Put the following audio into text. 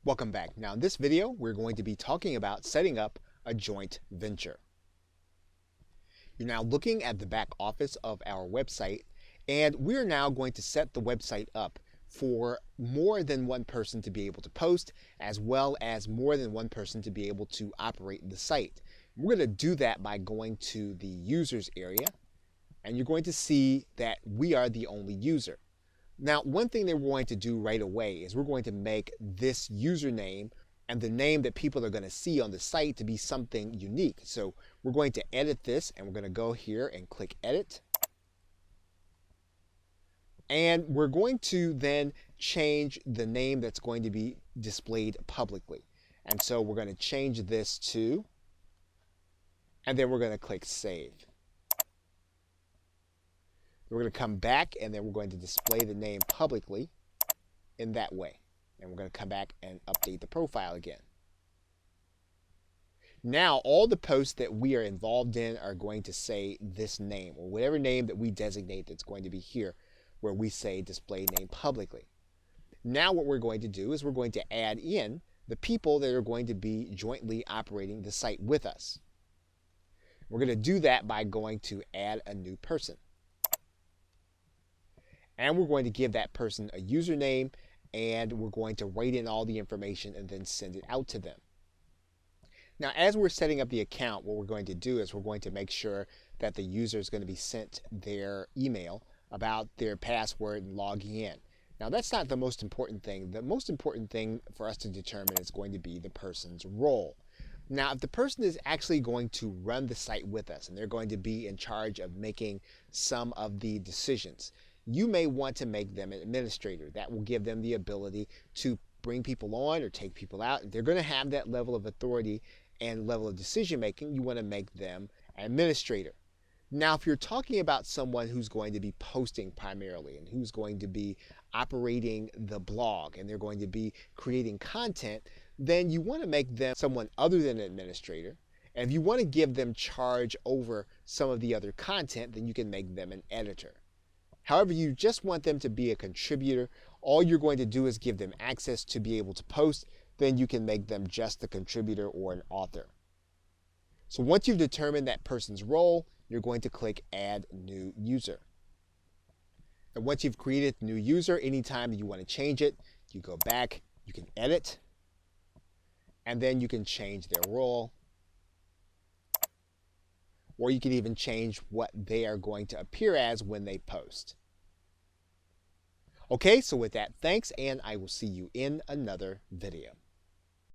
Welcome back. Now in this video, we're going to be talking about setting up a joint venture. You're now looking at the back office of our website, and we're now going to set the website up for more than one person to be able to post, as well as more than one person to be able to operate the site. We're going to do that by going to the users area, and you're going to see that we are the only user. Now, one thing that we're going to do right away is we're going to make this username and the name that people are going to see on the site to be something unique. So we're going to edit this, and we're going to go here and click edit. And we're going to then change the name that's going to be displayed publicly. And so we're going to change this to, and then we're going to click save. We're going to come back, and then we're going to display the name publicly in that way. And we're going to come back and update the profile again. Now, all the posts that we are involved in are going to say this name, or whatever name that we designate that's going to be here, where we say display name publicly. Now what we're going to do is we're going to add in the people that are going to be jointly operating the site with us. We're going to do that by going to add a new person. And we're going to give that person a username, and we're going to write in all the information and then send it out to them. Now, as we're setting up the account, what we're going to do is we're going to make sure that the user is going to be sent their email about their password and logging in. Now, that's not the most important thing. The most important thing for us to determine is going to be the person's role. Now, if the person is actually going to run the site with us and they're going to be in charge of making some of the decisions, you may want to make them an administrator. That will give them the ability to bring people on or take people out. If they're going to have that level of authority and level of decision making, you want to make them an administrator. Now, if you're talking about someone who's going to be posting primarily and who's going to be operating the blog and they're going to be creating content, then you want to make them someone other than an administrator. And if you want to give them charge over some of the other content, then you can make them an editor. However, you just want them to be a contributor. All you're going to do is give them access to be able to post. Then you can make them just a contributor or an author. So once you've determined that person's role, you're going to click Add New User. And once you've created a new user, anytime that you want to change it, you go back, you can edit, and then you can change their role. Or you can even change what they are going to appear as when they post. Okay, so with that, thanks, and I will see you in another video.